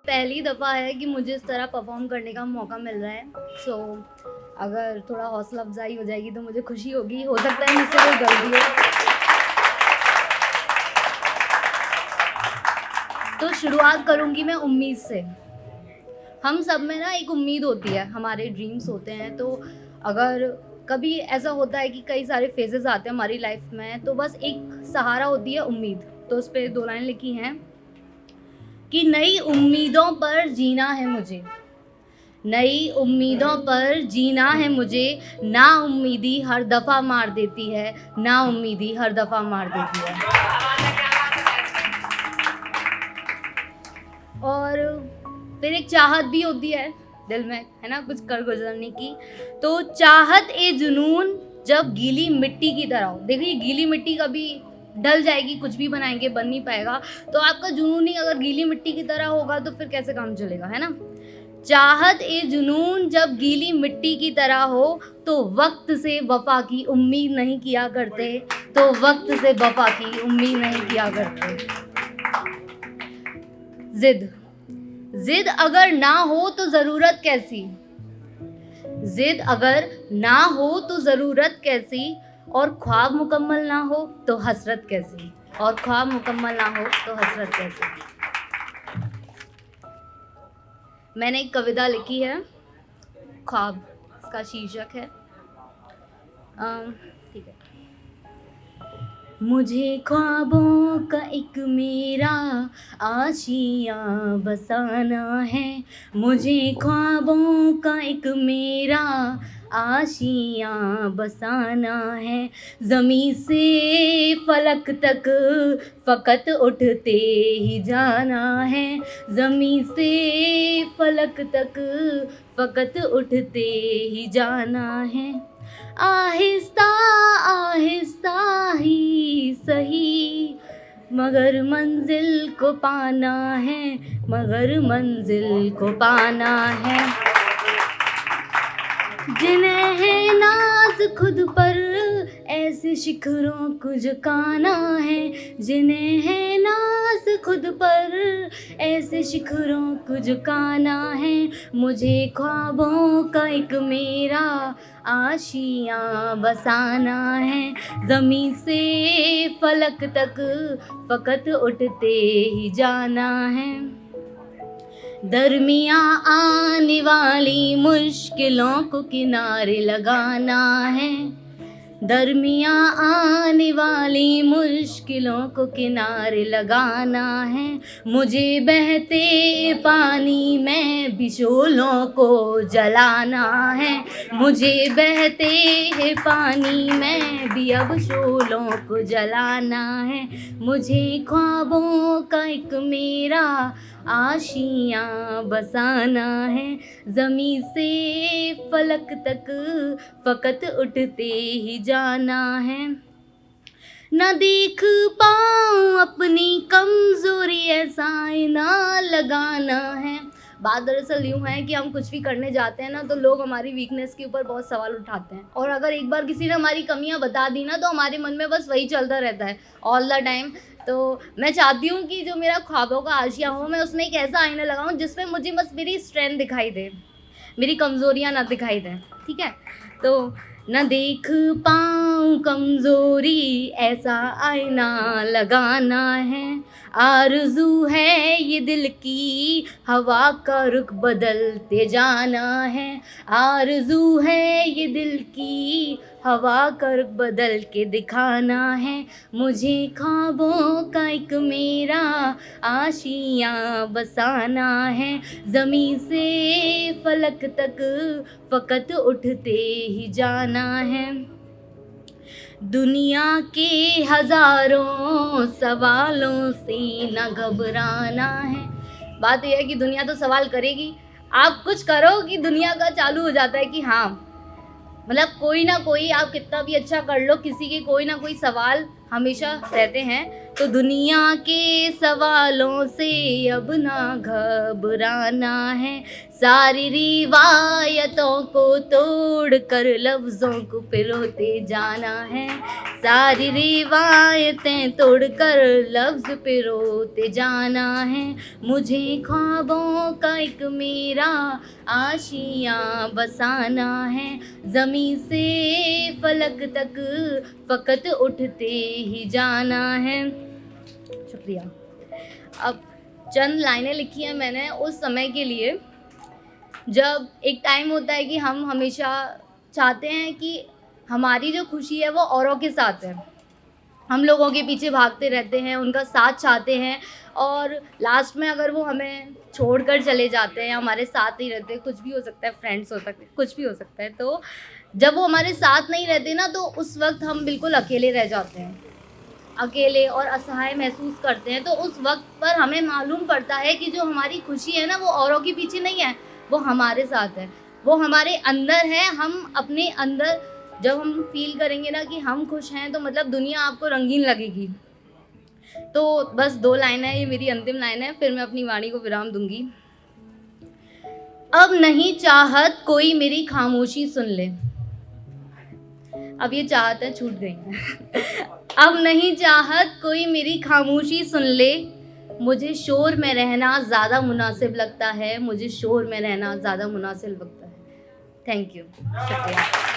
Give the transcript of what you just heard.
पहली दफ़ा है कि मुझे इस तरह परफ़ॉर्म करने का मौका मिल रहा है। सो अगर थोड़ा हौसला अफ़ज़ाई हो जाएगी तो मुझे खुशी होगी। हो सकता है मुझसे कोई गलती हो। तो शुरुआत करूँगी मैं उम्मीद से। हम सब में ना एक उम्मीद होती है, हमारे ड्रीम्स होते हैं। तो अगर कभी ऐसा होता है कि कई सारे फ़ेज़ेज़ आते हैं हमारी लाइफ़ में, तो बस एक सहारा होती है उम्मीद। तो उस पे 2 लाइन लिखी हैं कि नई उम्मीदों पर जीना है मुझे, नई उम्मीदों पर जीना है मुझे, नाउम्मीदी हर दफ़ा मार देती है, नाउम्मीदी हर दफ़ा मार देती है। और फिर एक चाहत भी होती है दिल में, है ना, कुछ कर गुज़रने की। तो चाहत ए जुनून जब गीली मिट्टी की तरह हो। देखिए गीली मिट्टी कभी ढल जाएगी, कुछ भी बनाएँगे बन नहीं पाएगा। तो आपका जुनून ही अगर गीली मिट्टी की तरह होगा तो फिर कैसे काम चलेगा, है ना? चाहत ए जुनून जब गीली मिट्टी की तरह हो, तो वक़्त से वफ़ा की उम्मीद नहीं किया करते, तो वक़्त से वफ़ा की उम्मीद नहीं किया करते। ज़िद ज़िद अगर ना हो तो ज़रूरत कैसी, ज़िद अगर ना हो तो ज़रूरत कैसी, और ख्वाब मुकम्मल ना हो तो हसरत कैसी, और ख्वाब मुकम्मल ना हो तो हसरत कैसी। मैंने एक कविता लिखी है, ख्वाब इसका शीर्षक है। ठीक है। मुझे ख्वाबों का एक मेरा आशियाँ बसाना है, मुझे ख्वाबों का एक मेरा आशियाँ बसाना है। ज़मीं से फलक तक फ़कत उठते ही जाना है, ज़मीं से फलक तक फ़कत उठते ही जाना है। आहिस्ता आहिस्ता ही सही, मगर मंजिल को पाना है, मगर मंजिल को पाना है। जिन्हें है नाज खुद पर ऐसे शिखरों को झुकाना है, जिन्हें है नाज खुद पर ऐसे शिखरों को झुकाना है। मुझे ख्वाबों का एक मेरा आशियाँ बसाना है, ज़मीं से फलक तक फ़कत उठते ही जाना है। दरमियाँ आने वाली मुश्किलों को किनारे लगाना है, दरमियाँ आने वाली मुश्किलों को किनारे लगाना है। मुझे बहते पानी में भी शोलों को जलाना है, मुझे बहते पानी में भी अब शोलों को जलाना है। मुझे ख्वाबों का एक मेरा आशियाँ बसाना है, ज़मीं से फलक तक फ़कत उठते ही जाना है। न देख पाऊँ अपनी कमज़ोरी ऐसा आईना लगाना है। बात दरअसल यूँ है कि हम कुछ भी करने जाते हैं ना, तो लोग हमारी वीकनेस के ऊपर बहुत सवाल उठाते हैं, और अगर एक बार किसी ने हमारी कमियां बता दी ना, तो हमारे मन में बस वही चलता रहता है ऑल द टाइम। तो मैं चाहती हूँ कि जो मेरा ख्वाबों का आशिया हो, मैं उसमें एक ऐसा आईना लगाऊँ जिसमें मुझे बस मेरी स्ट्रेंथ दिखाई दे, मेरी कमज़ोरियाँ ना दिखाई दें, ठीक है? तो न देख पाऊँ कमज़ोरी ऐसा आईना लगाना है, आरज़ू है ये दिल की हवा का रुख बदलते जाना है, आरज़ू है ये दिल की हवा का रुख बदल के दिखाना है। मुझे ख्वाबों का एक मेरा आशियाँ बसाना है, ज़मीं से फलक तक फ़कत उठते ही जाना है। दुनिया के हज़ारों सवालों से न घबराना है। बात यह है कि दुनिया तो सवाल करेगी, आप कुछ करो कि दुनिया का चालू हो जाता है कि हाँ, मतलब कोई ना कोई, आप कितना भी अच्छा कर लो, किसी के कोई ना कोई सवाल हमेशा रहते हैं। तो दुनिया के सवालों से अब ना घबराना है, सारी रिवायतों को तोड़ कर लफ्ज़ों को पिरोते जाना है, सारी रिवायतें तोड़ कर लफ्ज़ पिरोते जाना है। मुझे ख्वाबों का एक मेरा आशियाँ बसाना है, ज़मीं से फलक तक फ़कत उठते ही जाना है। शुक्रिया। अब चंद लाइनें लिखी हैं मैंने उस समय के लिए जब एक टाइम होता है कि हम हमेशा चाहते हैं कि हमारी जो खुशी है वो औरों के साथ है, हम लोगों के पीछे भागते रहते हैं, उनका साथ चाहते हैं और लास्ट में अगर वो हमें छोड़कर चले जाते हैं, हमारे साथ नहीं रहते, कुछ भी हो सकता है, फ्रेंड्स हो सकते हैं, कुछ भी हो सकता है, तो जब वो हमारे साथ नहीं रहते ना तो उस वक्त हम बिल्कुल अकेले रह जाते हैं, अकेले और असहाय महसूस करते हैं। तो उस वक्त पर हमें मालूम पड़ता है कि जो हमारी खुशी है ना वो औरों के पीछे नहीं है, वो हमारे साथ है, वो हमारे अंदर है। हम अपने अंदर जब हम फील करेंगे ना कि हम खुश हैं तो मतलब दुनिया आपको रंगीन लगेगी। तो बस 2 लाइन है, ये मेरी अंतिम लाइन है, फिर मैं अपनी वाणी को विराम दूंगी। अब नहीं चाहत कोई मेरी खामोशी सुन ले। अब ये चाहतें छूट गई हैं। अब नहीं चाहत कोई मेरी खामोशी सुन ले, मुझे शोर में रहना ज़्यादा मुनासिब लगता है, मुझे शोर में रहना ज़्यादा मुनासिब लगता है। थैंक यू, शुक्रिया।